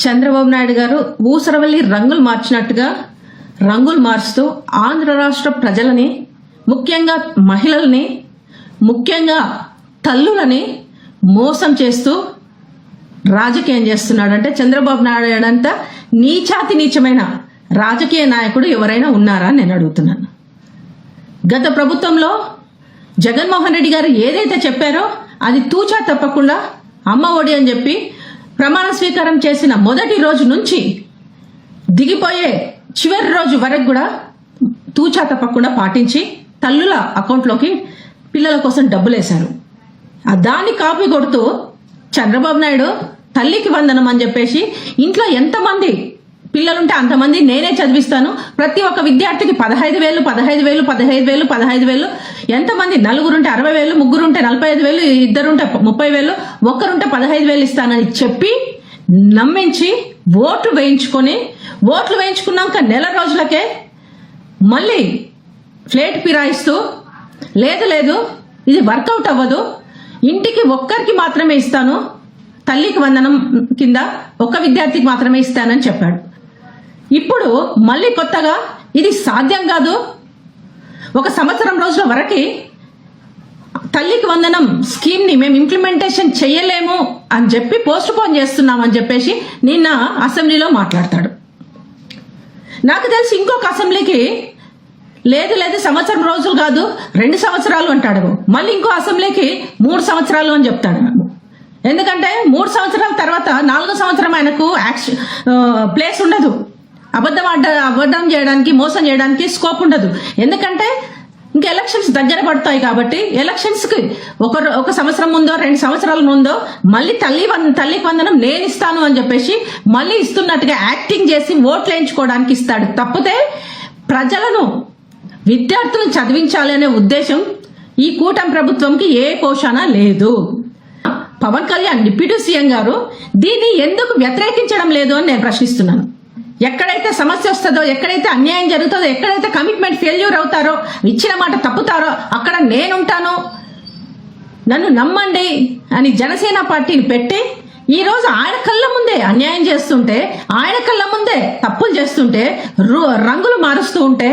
చంద్రబాబు నాయుడు గారు ఊసరవల్లి రంగులు మార్చినట్టుగా రంగులు మారుస్తూ ఆంధ్ర రాష్ట్ర ప్రజలని, ముఖ్యంగా మహిళల్ని, ముఖ్యంగా తల్లులని మోసం చేస్తూ రాజకీయం చేస్తున్నాడంటే చంద్రబాబు నాయుడు అంత నీచాతి నీచమైన రాజకీయ నాయకుడు ఎవరైనా ఉన్నారా అని నేను అడుగుతున్నాను. గత ప్రభుత్వంలో జగన్మోహన్ రెడ్డి గారు ఏదైతే చెప్పారో అది తూచా తప్పకుండా అమ్మ ఒడి అని చెప్పి ప్రమాణ స్వీకారం చేసిన మొదటి రోజు నుంచి దిగిపోయే చివరి రోజు వరకు కూడా తూచా తప్పకుండా పాటించి తల్లుల అకౌంట్లోకి పిల్లల కోసం డబ్బులు వేశారు. దాన్ని కాపీ కొడుతూ చంద్రబాబు నాయుడు తల్లికి వందనం అని చెప్పేసి ఇంట్లో ఎంతమంది పిల్లలుంటే అంతమంది నేనే చదివిస్తాను, ప్రతి ఒక్క విద్యార్థికి 15,000 15,000 15,000 15,000, ఎంతమంది నలుగురుంటే 60,000, ముగ్గురుంటే 45,000, ఇద్దరుంటే 30,000, ఒక్కరుంటే 15,000 ఇస్తానని చెప్పి నమ్మించి ఓట్లు వేయించుకున్నాక నెల రోజులకే మళ్ళీ ఫ్లేట్ ఫిరాయిస్తూ లేదు ఇది వర్కౌట్ అవ్వదు, ఇంటికి ఒక్కరికి మాత్రమే ఇస్తాను, తల్లికి వందనం కింద ఒక్క విద్యార్థికి మాత్రమే ఇస్తానని చెప్పాడు. ఇప్పుడు మళ్ళీ కొత్తగా ఇది సాధ్యం కాదు, ఒక సంవత్సరం రోజుల వరకు తల్లికి వందనం స్కీమ్ని మేము ఇంప్లిమెంటేషన్ చేయలేము అని చెప్పి పోస్ట్ పోన్ చేస్తున్నామని చెప్పేసి నిన్న అసెంబ్లీలో మాట్లాడతాడు. నాకు తెలిసి ఇంకొక అసెంబ్లీకి లేదు సంవత్సరం రోజులు కాదు 2 సంవత్సరాలు అంటాడు, మళ్ళీ ఇంకో అసెంబ్లీకి 3 సంవత్సరాలు అని చెప్తాడు. ఎందుకంటే 3 సంవత్సరాల తర్వాత 4వ సంవత్సరం ఆయనకు ప్లేస్ ఉండదు, అబద్ధం చేయడానికి, మోసం చేయడానికి స్కోప్ ఉండదు. ఎందుకంటే ఇంకా ఎలక్షన్స్ దగ్గర పడతాయి కాబట్టి ఎలక్షన్స్కి ఒక సంవత్సరం ముందో 2 సంవత్సరాల ముందో మళ్ళీ తల్లికి వందనం నేను ఇస్తాను అని చెప్పేసి మళ్ళీ ఇస్తున్నట్టుగా యాక్టింగ్ చేసి ఓట్లు వేయించుకోవడానికి ఇస్తాడు. తప్పితే ప్రజలను, విద్యార్థులను చదివించాలి అనే ఉద్దేశం ఈ కూటమి ప్రభుత్వంకి ఏ పోషణ లేదు. పవన్ కళ్యాణ్ డిప్యూటీ సీఎం గారు దీన్ని ఎందుకు వ్యతిరేకించడం లేదు అని నేను ప్రశ్నిస్తున్నాను. ఎక్కడైతే సమస్య వస్తుందో, ఎక్కడైతే అన్యాయం జరుగుతుందో, ఎక్కడైతే కమిట్మెంట్ ఫెయిల్యూర్ అవుతారో, ఇచ్చిన మాట తప్పుతారో అక్కడ నేనుంటాను, నన్ను నమ్మండి అని జనసేన పార్టీని పెట్టి ఈరోజు ఆయన కళ్ళ ముందే అన్యాయం చేస్తుంటే, ఆయన కళ్ళ ముందే తప్పులు చేస్తుంటే, రంగులు మారుస్తూ ఉంటే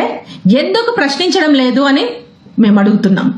ఎందుకు ప్రశ్నించడం లేదు అని మేము అడుగుతున్నాం.